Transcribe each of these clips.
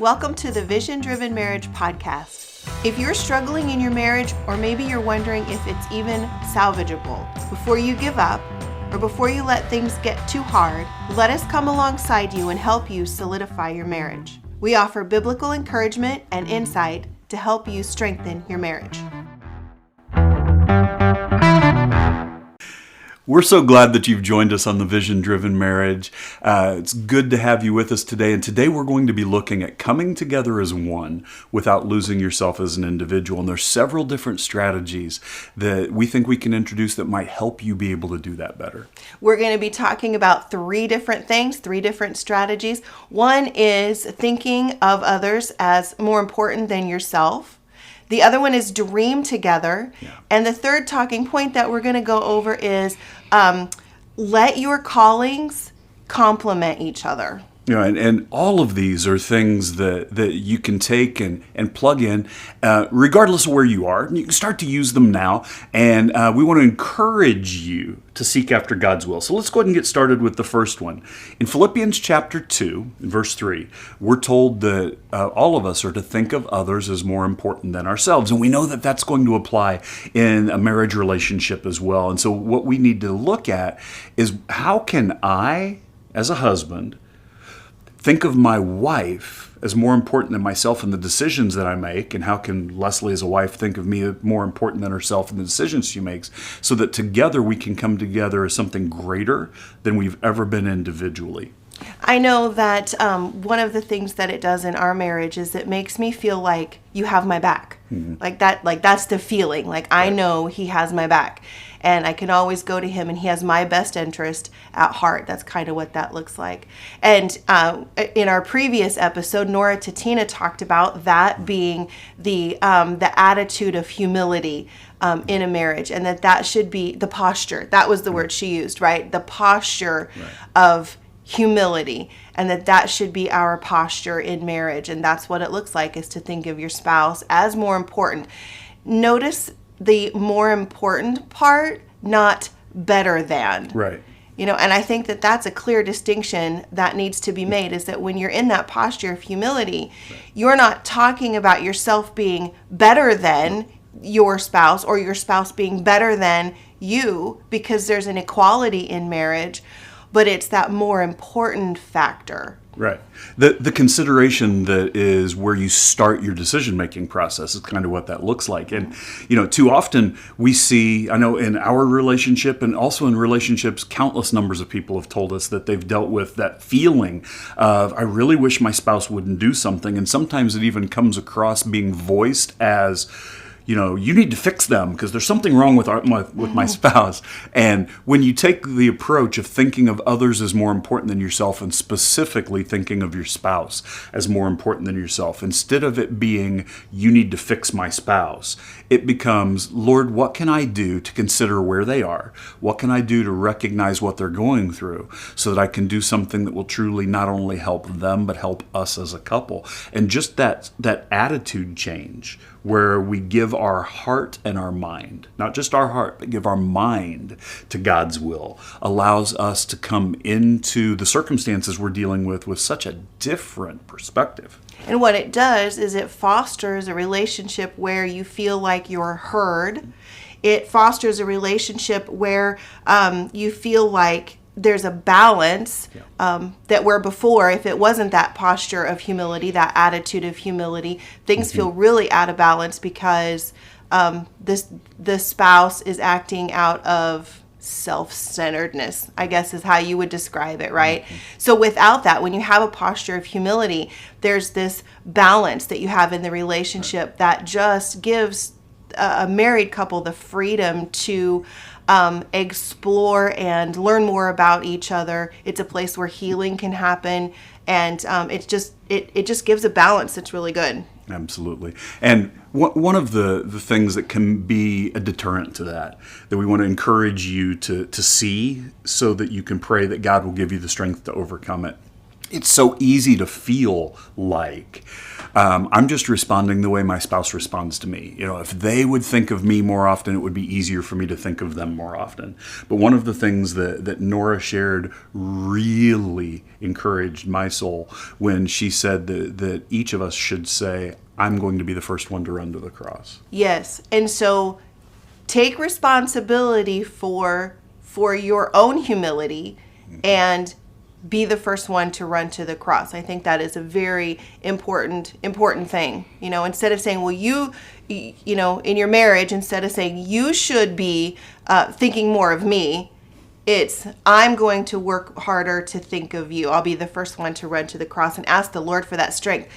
Welcome to the Vision Driven Marriage Podcast. If you're struggling in your marriage, or maybe you're wondering if it's even salvageable, before you give up or before you let things get too hard, let us come alongside you and help you solidify your marriage. We offer biblical encouragement and insight to help you strengthen your marriage. We're so glad that you've joined us on the Vision Driven Marriage. It's good to have you with us today. And today we're going to be looking at coming together as one without losing yourself as an individual. And there's several different strategies that we think we can introduce that might help you be able to do that better. We're going to be talking about three different things, three different strategies. One is thinking of others as more important than yourself. The other one is dream together. Yeah. And the third talking point that we're going to go over is let your callings complement each other. You know, and all of these are things that you can take and plug in, regardless of where you are. You can start to use them now, and we want to encourage you to seek after God's will. So let's go ahead and get started with the first one. In Philippians chapter 2, verse 3, we're told that all of us are to think of others as more important than ourselves, and we know that that's going to apply in a marriage relationship as well. And so what we need to look at is, how can I, as a husband, think of my wife as more important than myself in the decisions that I make, and how can Leslie as a wife think of me more important than herself in the decisions she makes, so that together we can come together as something greater than we've ever been individually. I know that one of the things that it does in our marriage is it makes me feel like you have my back. Mm-hmm. Like that's the feeling. Like, I know he has my back, and I can always go to him, and he has my best interest at heart. That's kind of what that looks like. And in our previous episode, Nora Tatina talked about that being the attitude of humility in a marriage, and that should be the posture. That was the word she used, right? The posture of humility, and that should be our posture in marriage. And that's what it looks like, is to think of your spouse as more important. Notice the more important part, not better than. Right. You know, and I think that that's a clear distinction that needs to be made, is that when you're in that posture of humility, you're not talking about yourself being better than your spouse, or your spouse being better than you, because there's an equality in marriage, but it's that more important factor. Right. The consideration that is where you start your decision-making process is kind of what that looks like. And, you know, too often we see, I know in our relationship and also in relationships, countless numbers of people have told us that they've dealt with that feeling of, I really wish my spouse wouldn't do something. And sometimes it even comes across being voiced as, you know, you need to fix them because there's something wrong with my spouse. And when you take the approach of thinking of others as more important than yourself, and specifically thinking of your spouse as more important than yourself, instead of it being, you need to fix my spouse, it becomes, Lord, what can I do to consider where they are? What can I do to recognize what they're going through, so that I can do something that will truly not only help them, but help us as a couple? And just that attitude change, where we give our heart and our mind, not just our heart, but give our mind to God's will, allows us to come into the circumstances we're dealing with such a different perspective. And what it does is it fosters a relationship where you feel like you're heard. It fosters a relationship where you feel like there's a balance, that where before, if it wasn't that posture of humility, that attitude of humility, things feel really out of balance, because the spouse is acting out of self-centeredness, I guess is how you would describe it, right? Mm-hmm. So without that, when you have a posture of humility, there's this balance that you have in the relationship that just gives a married couple the freedom to explore and learn more about each other. It's a place where healing can happen, and it just gives a balance that's really good. Absolutely. And one of the things that can be a deterrent to that we want to encourage you to see, so that you can pray that God will give you the strength to overcome it, it's so easy to feel like I'm just responding the way my spouse responds to me. If they would think of me more often, it would be easier for me to think of them more often. But one of the things that Nora shared really encouraged my soul when she said that each of us should say, I'm going to be the first one to run to the cross. Yes. And so take responsibility for your own humility and be the first one to run to the cross. I think that is a very important thing. Instead of saying, well, you in your marriage, instead of saying you should be thinking more of me, it's I'm going to work harder to think of you. I'll be the first one to run to the cross and ask the Lord for that strength.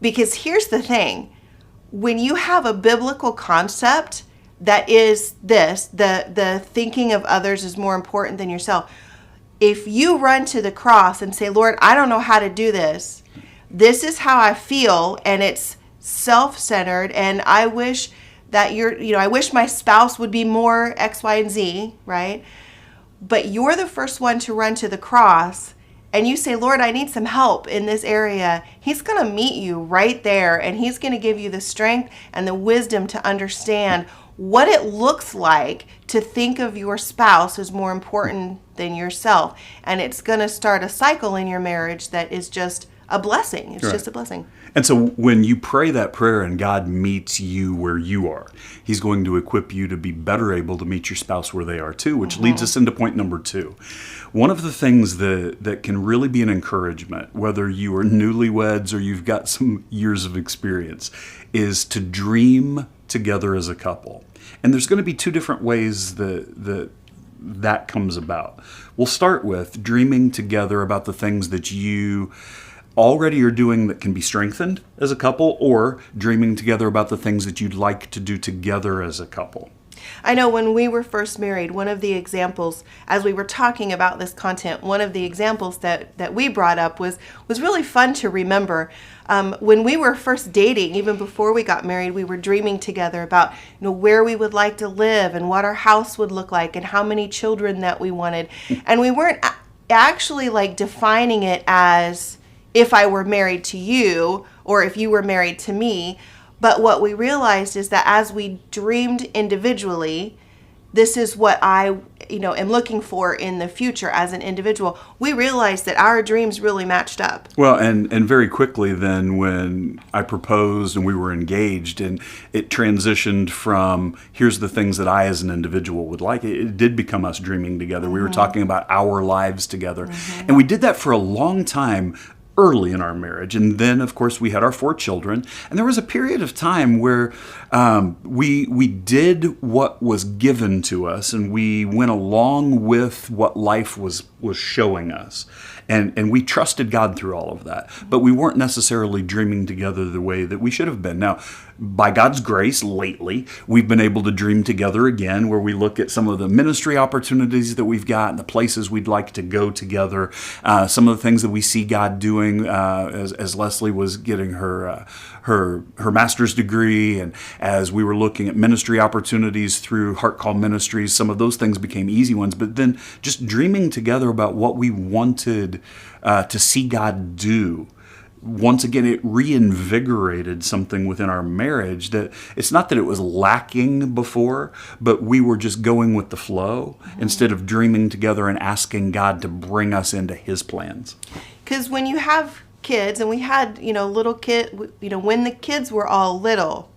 Because here's the thing, when you have a biblical concept that is the thinking of others is more important than yourself. If you run to the cross and say, Lord, I don't know how to do this. This is how I feel, and it's self-centered, and I wish that I wish my spouse would be more X, Y, and Z, right? But you're the first one to run to the cross, and you say, Lord, I need some help in this area. He's going to meet you right there, and he's going to give you the strength and the wisdom to understand what it looks like to think of your spouse as more important than yourself. And it's going to start a cycle in your marriage that is just a blessing. It's just a blessing. And so when you pray that prayer and God meets you where you are, he's going to equip you to be better able to meet your spouse where they are too, which leads us into point number 2. One of the things that can really be an encouragement, whether you are newlyweds or you've got some years of experience, is to dream together as a couple. And there's going to be 2 different ways that comes about. We'll start with dreaming together about the things that you already are doing that can be strengthened as a couple, or dreaming together about the things that you'd like to do together as a couple. I know when we were first married, one of the examples, as we were talking about this content, one of the examples that we brought up was really fun to remember. When we were first dating, even before we got married, we were dreaming together about where we would like to live and what our house would look like and how many children that we wanted. And we weren't actually defining it as if I were married to you or if you were married to me. But what we realized is that as we dreamed individually, this is what I, am looking for in the future as an individual. We realized that our dreams really matched up. Well, and very quickly then when I proposed and we were engaged and it transitioned from here's the things that I as an individual would like, it did become us dreaming together. We were talking about our lives together. And we did that for a long time early in our marriage. And then, of course, we had our 4 children. And there was a period of time where we did what was given to us, and we went along with what life was showing us. And we trusted God through all of that. But we weren't necessarily dreaming together the way that we should have been. Now, by God's grace, lately, we've been able to dream together again, where we look at some of the ministry opportunities that we've got and the places we'd like to go together. Some of the things that we see God doing, as Leslie was getting her master's degree, and as we were looking at ministry opportunities through Heart Call Ministries, some of those things became easy ones. But then just dreaming together about what we wanted to see God do. Once again, it reinvigorated something within our marriage that it's not that it was lacking before, but we were just going with the flow instead of dreaming together and asking God to bring us into his plans. Because when you have kids, and we had, little kid, when the kids were all little,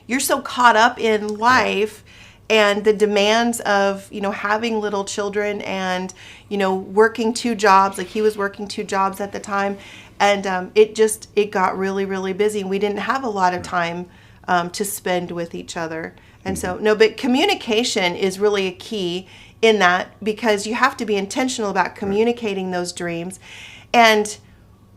you're so caught up in life and the demands of, having little children and, working 2 jobs, like he was working 2 jobs at the time. And it got really, really busy. We didn't have a lot of time to spend with each other. And so, but communication is really a key in that, because you have to be intentional about communicating those dreams. And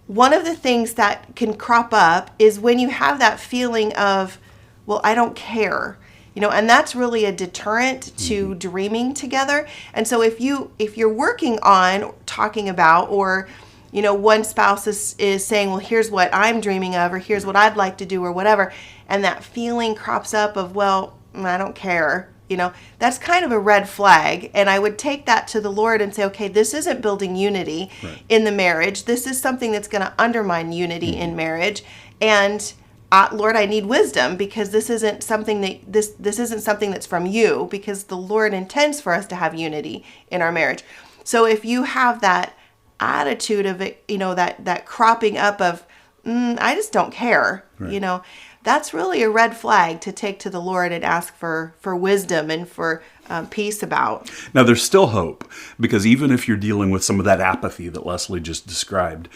one of the things that can crop up is when you have that feeling of, well, I don't care. And that's really a deterrent to dreaming together. And so if you're working on talking about, or one spouse is saying, well, here's what I'm dreaming of, or here's what I'd like to do, or whatever, and that feeling crops up of, well, I don't care, That's kind of a red flag. And I would take that to the Lord and say, okay, this isn't building unity in the marriage. This is something that's going to undermine unity in marriage. And Lord, I need wisdom, because this isn't something that's from you, because the Lord intends for us to have unity in our marriage. So if you have that attitude of it, that cropping up of, I just don't care, that's really a red flag to take to the Lord and ask for wisdom and for peace about. Now, there's still hope, because even if you're dealing with some of that apathy that Leslie just described,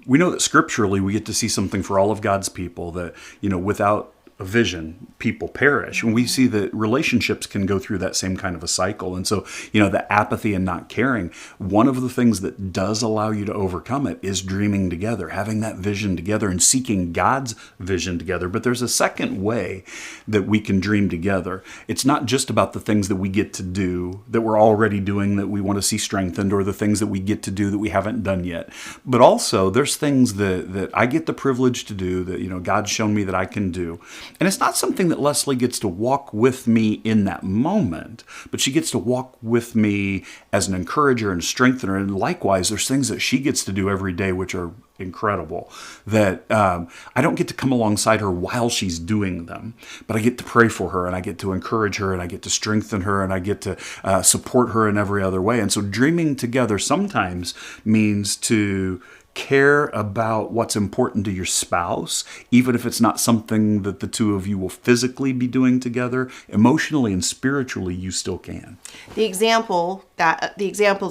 we know that scripturally we get to see something for all of God's people, that, without a vision, people perish. And we see that relationships can go through that same kind of a cycle. And so, the apathy and not caring, one of the things that does allow you to overcome it is dreaming together, having that vision together and seeking God's vision together. But there's a second way that we can dream together. It's not just about the things that we get to do, that we're already doing, that we want to see strengthened, or the things that we get to do that we haven't done yet. But also there's things that I get the privilege to do, that, God's shown me that I can do. And it's not something that Leslie gets to walk with me in that moment, but she gets to walk with me as an encourager and strengthener. And likewise, there's things that she gets to do every day, which are incredible, that I don't get to come alongside her while she's doing them, but I get to pray for her, and I get to encourage her, and I get to strengthen her, and I get to support her in every other way. And so dreaming together sometimes means to care about what's important to your spouse, even if it's not something that the two of you will physically be doing together. Emotionally and spiritually, you still can. The examples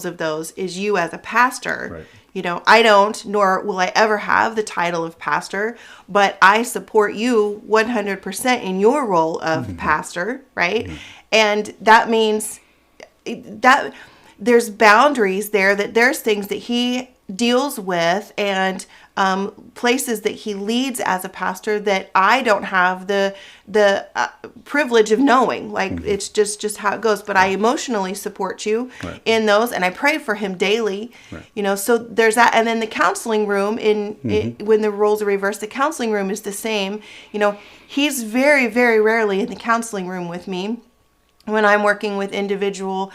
of those is you as a pastor. Right. I don't, nor will I ever have the title of pastor, but I support you 100% in your role of pastor, right? Mm-hmm. And that means that there's boundaries there, that there's things that he deals with and places that he leads as a pastor that I don't have the privilege of knowing. It's just how it goes. But I emotionally support you in those, and I pray for him daily. Right. So there's that. And then the counseling room when the roles are reversed, the counseling room is the same. He's very, very rarely in the counseling room with me when I'm working with individuals.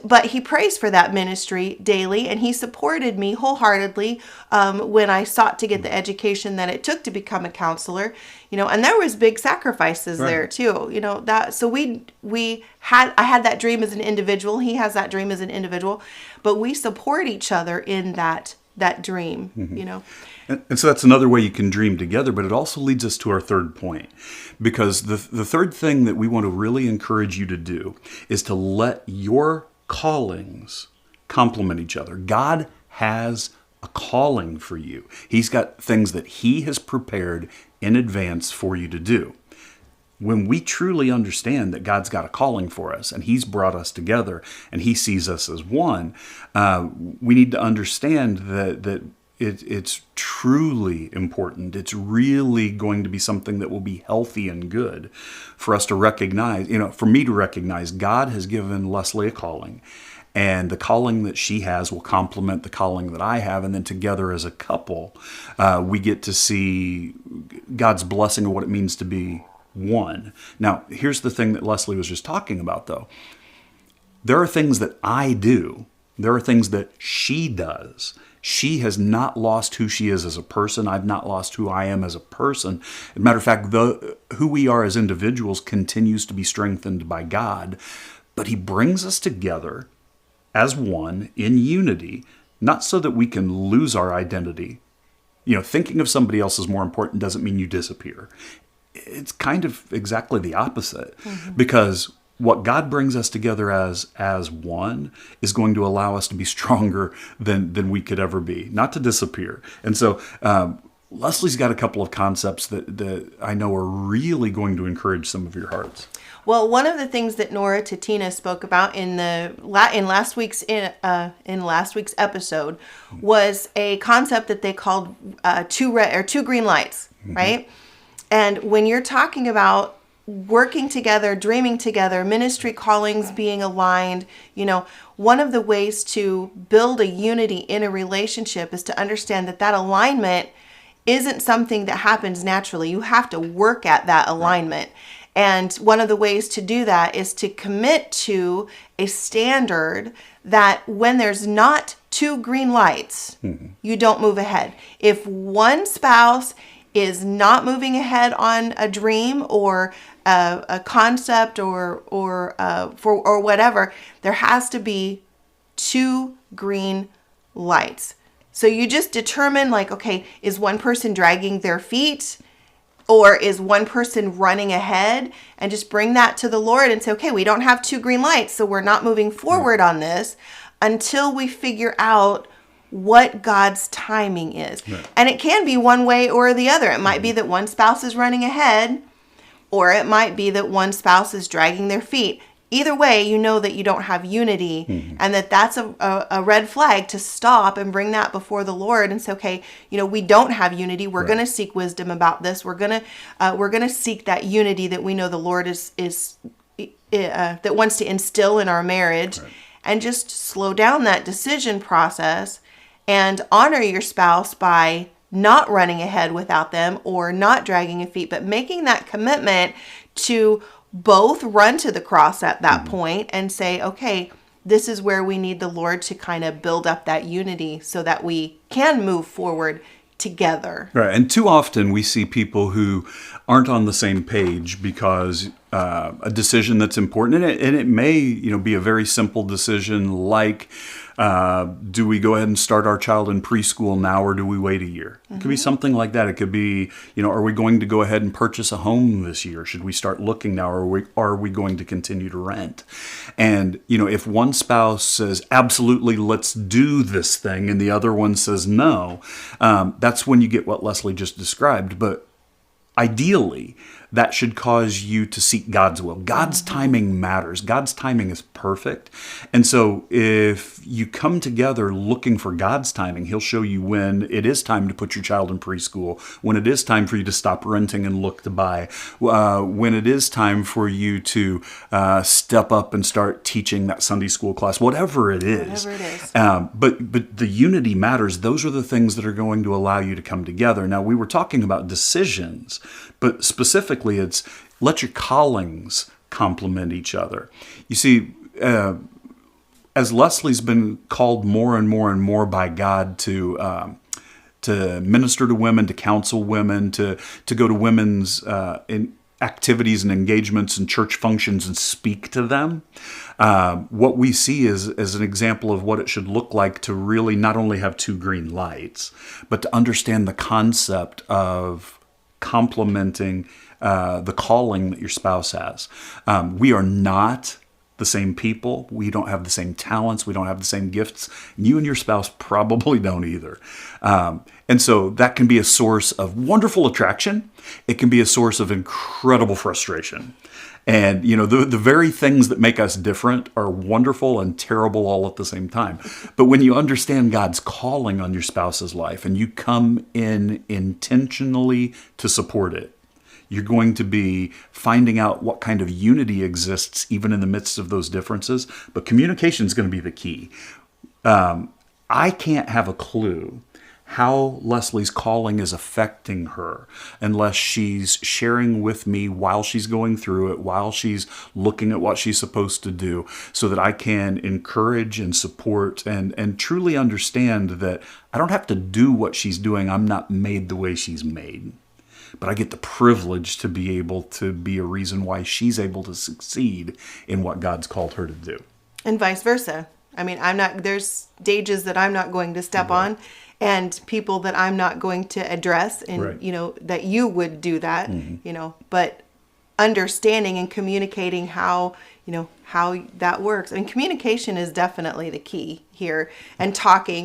But he prays for that ministry daily, and he supported me wholeheartly when I sought to get the education that it took to become a counselor. And there was big sacrifices there too. So I had that dream as an individual. He has that dream as an individual, but we support each other in that dream. And so that's another way you can dream together, but it also leads us to our third point, because the third thing that we want to really encourage you to do is to let your callings complement each other. God has a calling for you. He's got things that he has prepared in advance for you to do. When we truly understand that God's got a calling for us, and he's brought us together, and he sees us as one, we need to understand that it's truly important. It's really going to be something that will be healthy and good for us to recognize, for me to recognize God has given Leslie a calling, and the calling that she has will complement the calling that I have. And then together as a couple, we get to see God's blessing of what it means to be one. Now, here's the thing that Leslie was just talking about, though. There are things that I do. There are things that she does. She has not lost who she is as a person. I've not lost who I am as a person. As a matter of fact, who we are as individuals continues to be strengthened by God. But he brings us together as one in unity, not so that we can lose our identity. Thinking of somebody else as more important doesn't mean you disappear. It's kind of exactly the opposite, because what God brings us together as one is going to allow us to be stronger than we could ever be, not to disappear. And so Leslie's got a couple of concepts that I know are really going to encourage some of your hearts. Well, one of the things that Nora Tatina spoke about in last week's episode was a concept that they called two green lights, right? And when you're talking about working together, dreaming together, ministry callings being aligned, one of the ways to build a unity in a relationship is to understand that alignment isn't something that happens naturally. You have to work at that alignment. And one of the ways to do that is to commit to a standard that when there's not 2 green lights, you don't move ahead. If one spouse is not moving ahead on a dream or a concept or whatever, there has to be 2 green lights. So you just determine, like, okay, is one person dragging their feet or is one person running ahead? And just bring that to the Lord and say, okay, we don't have 2 green lights, so we're not moving forward on this until we figure out what God's timing is. Right. And it can be one way or the other. It might be that one spouse is running ahead, or it might be that one spouse is dragging their feet. Either way, you know that you don't have unity, and that's a red flag to stop and bring that before the Lord and say, okay, we don't have unity. We're going to seek wisdom about this. We're going to seek that unity that we know the Lord is that wants to instill in our marriage, and just slow down that decision process and honor your spouse by not running ahead without them or not dragging your feet, but making that commitment to both run to the cross at that point and say, okay, this is where we need the Lord to kind of build up that unity so that we can move forward together. Right. And too often we see people who aren't on the same page because a decision that's important, and it may be a very simple decision like, do we go ahead and start our child in preschool now, or do we wait a year? It could be something like that. It could be, are we going to go ahead and purchase a home this year? Should we start looking now, or are we going to continue to rent? And, if one spouse says, absolutely, let's do this thing, and the other one says no, that's when you get what Leslie just described. But ideally, that should cause you to seek God's will. God's timing matters. God's timing is perfect. And so if you come together looking for God's timing, He'll show you when it is time to put your child in preschool, when it is time for you to stop renting and look to buy, when it is time for you to step up and start teaching that Sunday school class, whatever it is. But the unity matters. Those are the things that are going to allow you to come together. Now, we were talking about decisions, but specifically, it's let your callings complement each other. You see, as Leslie's been called more and more and more by God to minister to women, to counsel women, to go to women's in activities and engagements and church functions and speak to them, what we see is as an example of what it should look like to really not only have 2 green lights, but to understand the concept of complementing the calling that your spouse has. We are not the same people. We don't have the same talents. We don't have the same gifts. You and your spouse probably don't either. And so that can be a source of wonderful attraction. It can be a source of incredible frustration. And, the very things that make us different are wonderful and terrible all at the same time. But when you understand God's calling on your spouse's life and you come in intentionally to support it, you're going to be finding out what kind of unity exists even in the midst of those differences. But communication is going to be the key. I can't have a clue how Leslie's calling is affecting her unless she's sharing with me while she's going through it, while she's looking at what she's supposed to do, so that I can encourage and support and truly understand that I don't have to do what she's doing. I'm not made the way she's made. But I get the privilege to be able to be a reason why she's able to succeed in what God's called her to do. And vice versa. I mean, there's stages that I'm not going to step on, and people that I'm not going to address, and that you would do that, but understanding and communicating how that works. And communication is definitely the key here, and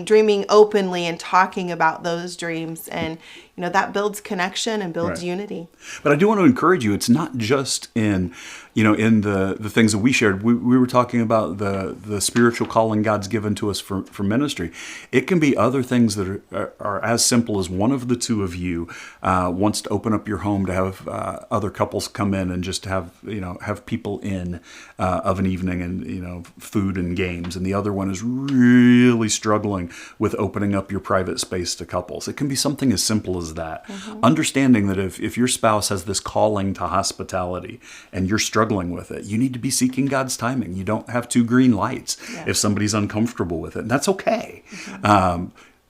dreaming openly and talking about those dreams, and that builds connection and builds unity. But I do want to encourage you. It's not just in the things that we shared. We were talking about the spiritual calling God's given to us for ministry. It can be other things that are as simple as one of the two of you wants to open up your home to have other couples come in and just have people in of of an evening and, food and games, and the other one is really struggling with opening up your private space to couples. It can be something as simple as that. Understanding that if your spouse has this calling to hospitality and you're struggling with it, you need to be seeking God's timing. You don't have two green lights if somebody's uncomfortable with it, and that's okay.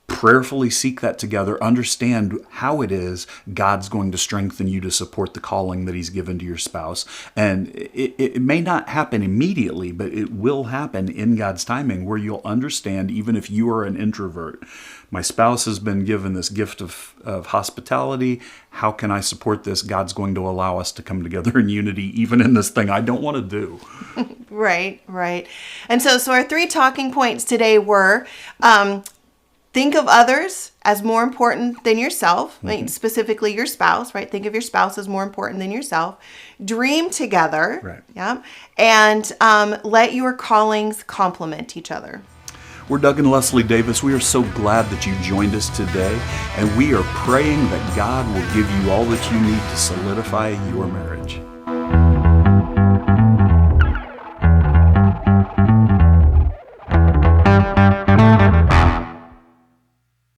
Prayerfully seek that together. Understand how it is God's going to strengthen you to support the calling that he's given to your spouse. And it may not happen immediately, but it will happen in God's timing, where you'll understand, even if you are an introvert, my spouse has been given this gift of hospitality. How can I support this? God's going to allow us to come together in unity, even in this thing I don't want to do. Right. And so our 3 talking points today were, think of others as more important than yourself, specifically your spouse, right? Think of your spouse as more important than yourself. Dream together, right? Yeah, and let your callings complement each other. We're Doug and Leslie Davis. We are so glad that you joined us today, and we are praying that God will give you all that you need to solidify your marriage.